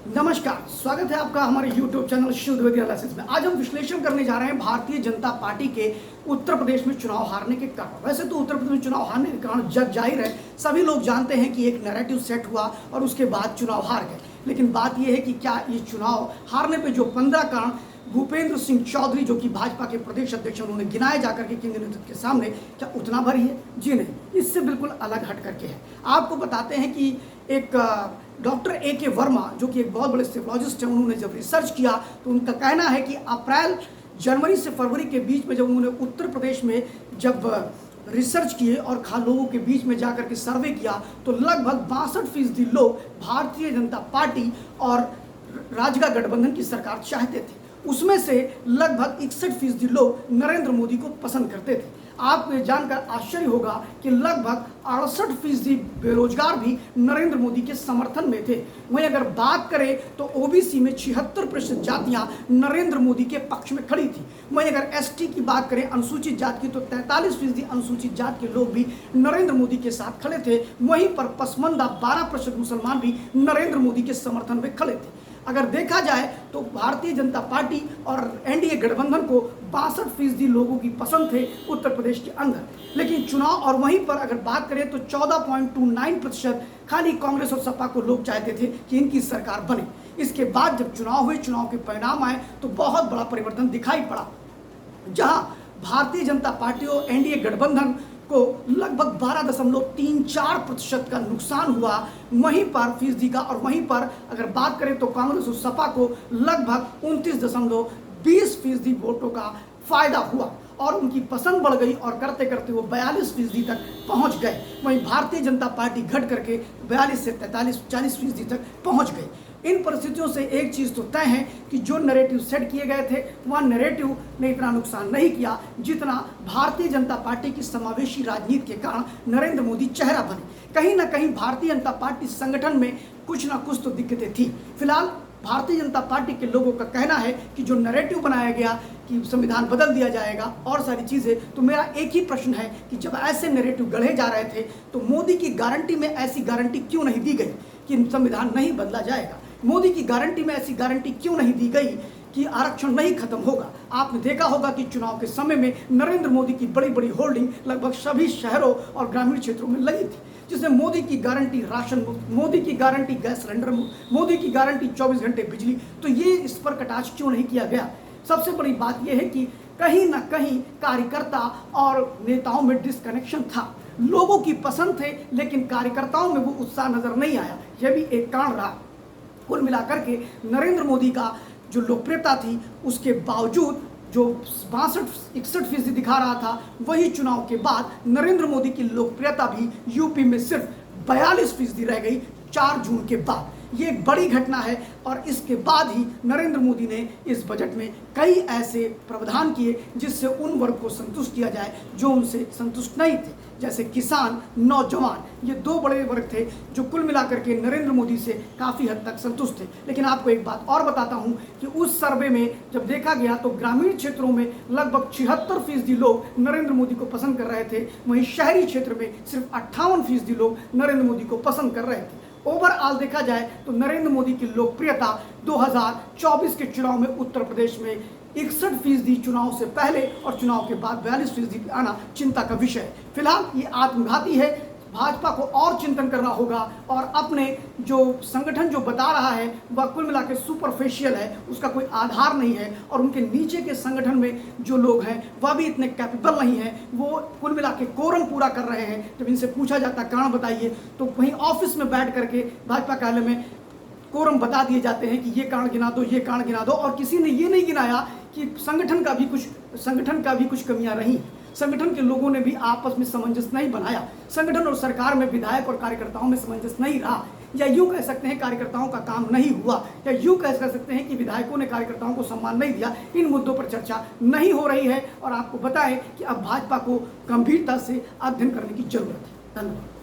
नमस्कार, स्वागत है आपका हमारे YouTube चैनल शुद्ध विद्या एनालिसिस में। आज हम विश्लेषण करने जा रहे हैं भारतीय जनता पार्टी के उत्तर प्रदेश में चुनाव हारने के कारण। वैसे तो उत्तर प्रदेश में चुनाव हारने के कारण जग जाहिर है, सभी लोग जानते हैं कि एक नैरेटिव सेट हुआ और उसके बाद चुनाव हार गए। लेकिन बात यह है कि क्या ये चुनाव हारने पे जो 15 कारण भूपेंद्र सिंह चौधरी जो कि भाजपा के प्रदेश अध्यक्ष उन्होंने गिनाए जाकर के केंद्रीय नेतृत्व के सामने, क्या उतना भरी है? जी नहीं, इससे बिल्कुल अलग हट करके है। आपको बताते हैं कि एक डॉक्टर A.K. वर्मा जो कि एक बहुत बड़े सेफोलॉजिस्ट हैं, उन्होंने जब रिसर्च किया तो उनका कहना है कि अप्रैल जनवरी से फरवरी के बीच में जब उन्होंने उत्तर प्रदेश में जब रिसर्च किए और लोगों के बीच में जाकर के सर्वे किया तो लगभग 62% लोग भारतीय जनता पार्टी और राजग गठबंधन की सरकार चाहते थे। उसमें से लगभग 61% लोग नरेंद्र मोदी को पसंद करते थे। आपको ये जानकर आश्चर्य होगा कि लगभग 68% बेरोजगार भी नरेंद्र मोदी के समर्थन में थे। वहीं अगर बात करें तो ओबीसी में 76% जातियां नरेंद्र मोदी के पक्ष में खड़ी थी। वहीं अगर एसटी की बात करें, अनुसूचित जात की, तो 43% अनुसूचित जात के लोग भी नरेंद्र मोदी के साथ खड़े थे। वहीं पर पसमानदा 12% मुसलमान भी नरेंद्र मोदी के समर्थन में खड़े थे। अगर देखा जाए तो भारतीय जनता पार्टी और एनडीए गठबंधन को 62% लोगों की पसंद थे उत्तर प्रदेश के अंदर। लेकिन चुनाव और वहीं पर अगर बात करें तो 14.29% खाली कांग्रेस और सपा को लोग चाहते थे कि इनकी सरकार बने। इसके बाद जब चुनाव हुए, चुनाव के परिणाम आए तो बहुत बड़ा परिवर्तन दिखाई पड़ा, जहां भारतीय जनता पार्टी और एनडीए गठबंधन को लगभग 12.34% का नुकसान हुआ वहीं पर फीसदी का। और वहीं पर अगर बात करें तो कांग्रेस और सपा को लगभग 29.20% वोटों का फायदा हुआ और उनकी पसंद बढ़ गई और करते करते वो 42% तक पहुंच गए। वहीं भारतीय जनता पार्टी घट करके 42 से 43-40% तक पहुंच गई। इन परिस्थितियों से एक चीज़ तो तय है कि जो नैरेटिव सेट किए गए थे वह नैरेटिव ने इतना नुकसान नहीं किया जितना भारतीय जनता पार्टी की समावेशी राजनीति के कारण नरेंद्र मोदी चेहरा बने। कहीं ना कहीं भारतीय जनता पार्टी संगठन में कुछ ना कुछ तो दिक्कतें थी। फिलहाल भारतीय जनता पार्टी के लोगों का कहना है कि जो नैरेटिव बनाया गया कि संविधान बदल दिया जाएगा और सारी चीज़ें, तो मेरा एक ही प्रश्न है कि जब ऐसे नैरेटिव गढ़े जा रहे थे तो मोदी की गारंटी में ऐसी गारंटी क्यों नहीं दी गई कि संविधान नहीं बदला जाएगा? मोदी की गारंटी में ऐसी गारंटी क्यों नहीं दी गई कि आरक्षण नहीं खत्म होगा? आपने देखा होगा कि चुनाव के समय में नरेंद्र मोदी की बड़ी बड़ी होर्डिंग लगभग सभी शहरों और ग्रामीण क्षेत्रों में लगी थी, जिसमें मोदी की गारंटी राशन मुफ्त, मोदी की गारंटी गैस सिलेंडर मुफ्त, मोदी की गारंटी 24 घंटे बिजली। तो ये इस पर कटाक्ष क्यों नहीं किया गया? सबसे बड़ी बात यह है कि कहीं ना कहीं कार्यकर्ता और नेताओं में डिस्कनेक्शन था। लोगों की पसंद थे लेकिन कार्यकर्ताओं में वो उत्साह नजर नहीं आया। यह भी एक कारण रहा। कुल मिलाकर के नरेंद्र मोदी का जो लोकप्रियता थी उसके बावजूद जो 62-61% दिखा रहा था, वही चुनाव के बाद नरेंद्र मोदी की लोकप्रियता भी यूपी में सिर्फ 42% रह गई 4 जून के बाद। ये एक बड़ी घटना है और इसके बाद ही नरेंद्र मोदी ने इस बजट में कई ऐसे प्रावधान किए जिससे उन वर्ग को संतुष्ट किया जाए जो उनसे संतुष्ट नहीं थे, जैसे किसान, नौजवान। ये 2 बड़े वर्ग थे जो कुल मिलाकर के नरेंद्र मोदी से काफ़ी हद तक संतुष्ट थे। लेकिन आपको एक बात और बताता हूं कि उस सर्वे में जब देखा गया तो ग्रामीण क्षेत्रों में लगभग 76% लोग नरेंद्र मोदी को पसंद कर रहे थे। वहीं शहरी क्षेत्र में सिर्फ 58% लोग नरेंद्र मोदी को पसंद कर रहे थे। ओवरऑल देखा जाए तो नरेंद्र मोदी की लोकप्रियता 2024 के चुनाव में उत्तर प्रदेश में 61% चुनाव से पहले और चुनाव के बाद 42% आना चिंता का विषय है। फिलहाल ये आत्मघाती है। भाजपा को और चिंतन करना होगा और अपने जो संगठन जो बता रहा है वह कुल मिलाकर सुपरफिशियल है, उसका कोई आधार नहीं है। और उनके नीचे के संगठन में जो लोग हैं वह भी इतने कैपेबल नहीं है। वो कुल मिलाकर कोरम पूरा कर रहे हैं। जब इनसे पूछा जाता कारण बताइए तो वहीं ऑफिस में बैठ करके भाजपा कार्यालय में कोरम बता दिए जाते हैं कि ये कारण गिना दो, ये कारण गिना दो। और किसी ने ये नहीं गिनाया कि संगठन का भी कुछ कमियां रही। संगठन के लोगों ने भी आपस में सामंजस्य नहीं बनाया। संगठन और सरकार में विधायक और कार्यकर्ताओं में सामंजस्य नहीं रहा, या यूं कह सकते हैं कार्यकर्ताओं का काम नहीं हुआ, या यूं कह सकते हैं कि विधायकों ने कार्यकर्ताओं को सम्मान नहीं दिया। इन मुद्दों पर चर्चा नहीं हो रही है और आपको बताएं कि अब भाजपा को गंभीरता से अध्ययन करने की जरूरत है। धन्यवाद।